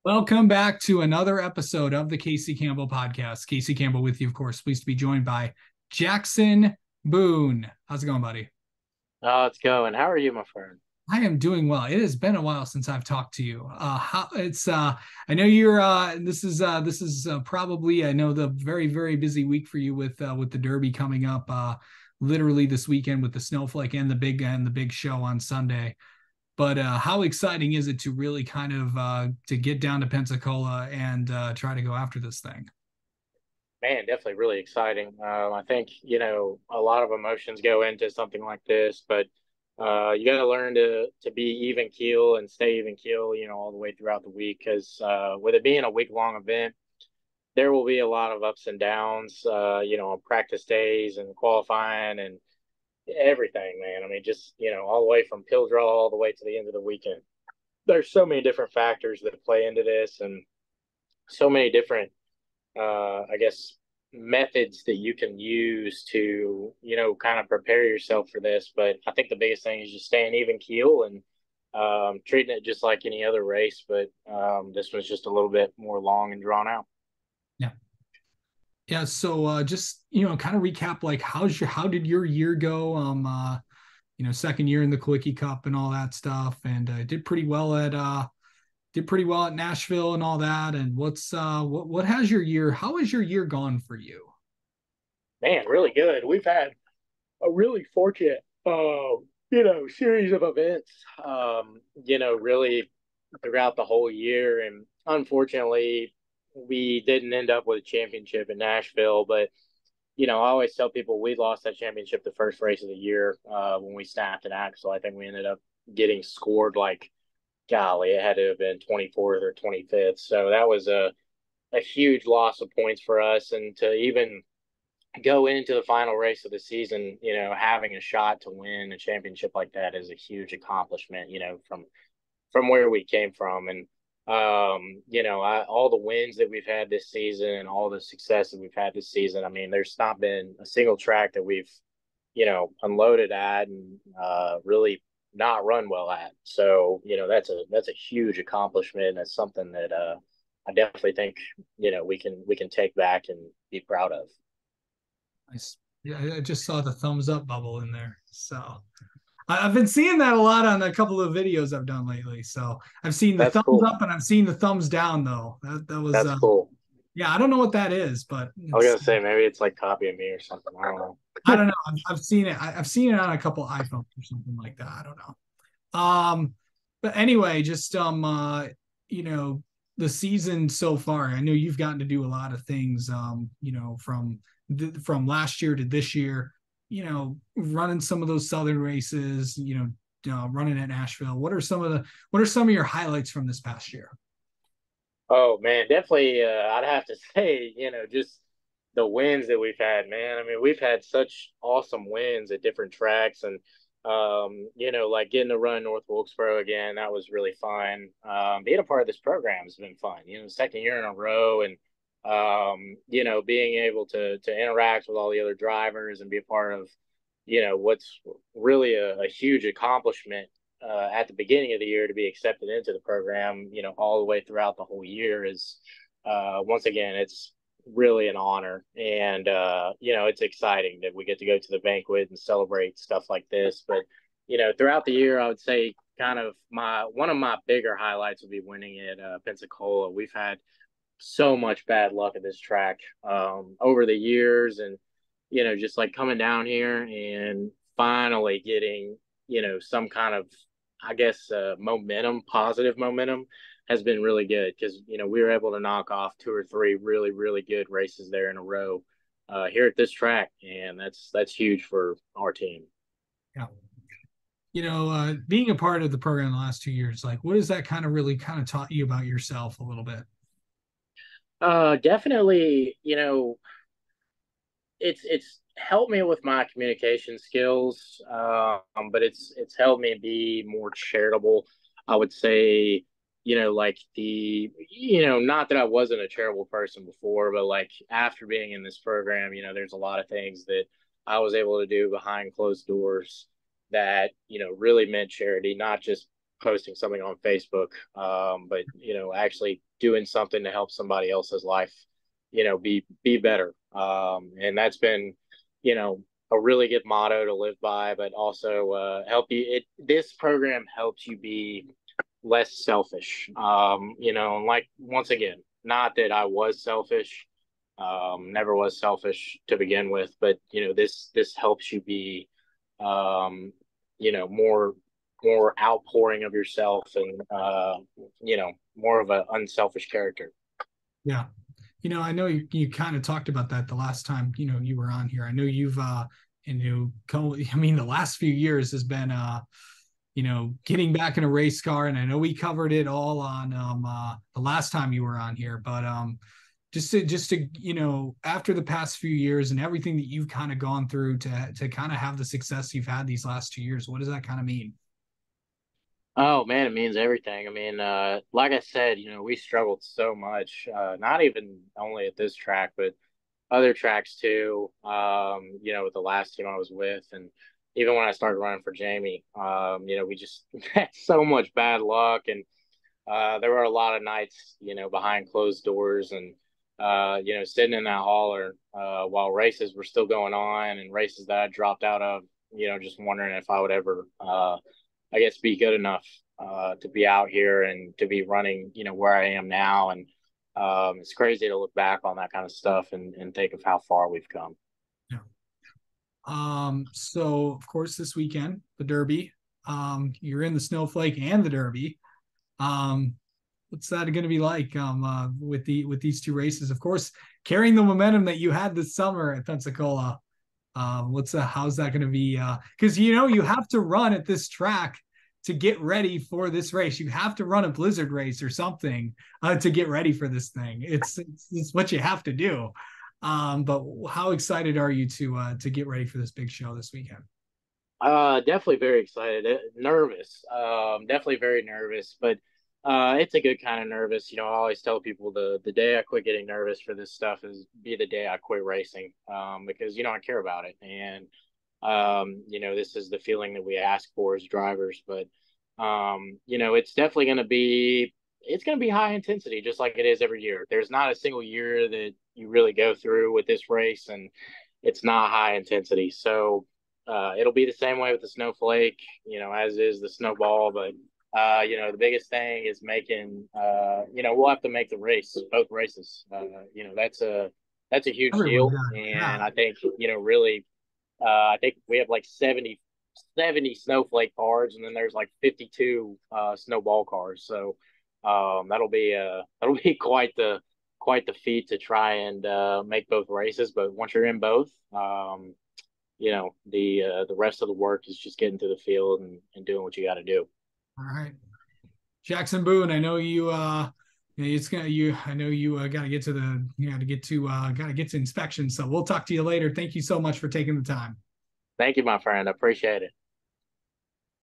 Welcome back to another episode of the Casey Campbell podcast. Casey Campbell with you, of course. Pleased to be joined by Jackson Boone. How's it going, buddy? Oh, it's going. How are you, my friend? I am doing well. It has been a while since I've talked to you. How it's I know you're this is probably I know the very busy week for you with the Derby coming up literally this weekend with the Snowflake and the big show on Sunday. But how exciting is it to really kind of to get down to Pensacola and try to go after this thing? Man, definitely really exciting. I think, a lot of emotions go into something like this, but you got to learn to be even keel and stay even keel, all the way throughout the week. Because with it being a week long event, there will be a lot of ups and downs, on practice days and qualifying and everything, man. I mean, just, all the way from pill draw all the way to the end of the weekend. There's so many different factors that play into this and so many different I guess, methods that you can use to, kind of prepare yourself for this. But I think the biggest thing is just staying even keel and treating it just like any other race. But this was just a little bit more long and drawn out. Yeah. Yeah, so just kind of recap like how did your year go? Second year in the Quickie Cup and all that stuff, and did pretty well at Nashville and all that. And what has your year? How has your year gone for you? Man, really good. We've had a really fortunate, series of events, really throughout the whole year. And unfortunately, we didn't end up with a championship in Nashville, but I always tell people we lost that championship the first race of the year when we snapped an axle. I think we ended up getting scored like, golly, it had to have been 24th or 25th. So that was a huge loss of points for us. And to even go into the final race of the season, having a shot to win a championship like that is a huge accomplishment, from where we came from. And all the wins that we've had this season and all the success that we've had this season. I mean, there's not been a single track that we've, unloaded at and really not run well at. So, that's a huge accomplishment. That's something that I definitely think, we can take back and be proud of. Yeah, I just saw the thumbs up bubble in there. So I've been seeing that a lot on a couple of videos I've done lately. So I've seen the That's thumbs cool. up and I've seen the thumbs down though. That was That's cool. yeah, I don't know what that is, but I was it's gonna say maybe it's like copying me or something. I don't know. I don't know. I've seen it. I've seen it on a couple iPhones or something like that. I don't know. But anyway, just you know, the season so far. I know you've gotten to do a lot of things. From last year to this year. Running some of those southern races. Running at Nashville. What are some of your highlights from this past year? Oh man, definitely. I'd have to say, just the wins that we've had, man. I mean, we've had such awesome wins at different tracks, and like getting to run North Wilkesboro again, that was really fun. Being a part of this program has been fun. Second year in a row, and being able to interact with all the other drivers and be a part of, what's really a huge accomplishment at the beginning of the year to be accepted into the program, all the way throughout the whole year is, once again, it's really an honor. And, it's exciting that we get to go to the banquet and celebrate stuff like this. But, throughout the year, I would say kind of one of my bigger highlights would be winning at Pensacola. We've had so much bad luck at this track over the years. And, just like coming down here and finally getting, some kind of, I guess, momentum, positive momentum has been really good because, we were able to knock off two or three really, really good races there in a row here at this track. And that's huge for our team. Yeah. Being a part of the program the last 2 years, like what has that kind of really kind of taught you about yourself a little bit? Definitely, it's helped me with my communication skills, but it's helped me be more charitable. I would say, like not that I wasn't a charitable person before, but like after being in this program, there's a lot of things that I was able to do behind closed doors that really meant charity, not just posting something on Facebook, but actually doing something to help somebody else's life, be better. And that's been, a really good motto to live by, but also help you. This program helps you be less selfish. And like once again, not that I was selfish, never was selfish to begin with, but this helps you be, um, more outpouring of yourself and more of an unselfish character. Yeah. I know you kind of talked about that the last time, you were on here. I know you've I mean, the last few years has been getting back in a race car, and I know we covered it all on the last time you were on here, but just to after the past few years and everything that you've kind of gone through to kind of have the success you've had these last 2 years, what does that kind of mean? Oh man, it means everything. I mean, like I said, we struggled so much, not even only at this track, but other tracks too. With the last team I was with, and even when I started running for Jamie, we just had so much bad luck, and there were a lot of nights, behind closed doors, and sitting in that hauler while races were still going on, and races that I dropped out of, just wondering if I would ever, I guess, be good enough to be out here and to be running, where I am now, and it's crazy to look back on that kind of stuff and think of how far we've come. Yeah. So of course this weekend, the Derby. You're in the Snowflake and the Derby. Um, what's that going to be like with these two races? Of course, carrying the momentum that you had this summer at Pensacola. How's that going to be? Because you have to run at this track to get ready for this race. You have to run a blizzard race or something to get ready for this thing. It's what you have to do. But how excited are you to get ready for this big show this weekend? Definitely very excited. Nervous. Definitely very nervous, but it's a good kind of nervous. I always tell people the day I quit getting nervous for this stuff is be the day I quit racing. Because I care about it, and this is the feeling that we ask for as drivers. But it's definitely going to be high intensity, just like it is every year. There's not a single year that you really go through with this race, and it's not high intensity. So it'll be the same way with the Snowflake, as is the Snowball. But the biggest thing is making. We'll have to make the race, both races. That's a huge Everyone, deal, yeah. and I think really, I think we have like 70 Snowflake cars, and then there's like 52 Snowball cars. So that'll be quite the feat to try and make both races. But once you're in both, the rest of the work is just getting to the field and doing what you got to do. All right, Jackson Boone. I know you. It's gonna you. I know you got to get to the. You got to get to inspection. So we'll talk to you later. Thank you so much for taking the time. Thank you, my friend. I appreciate it.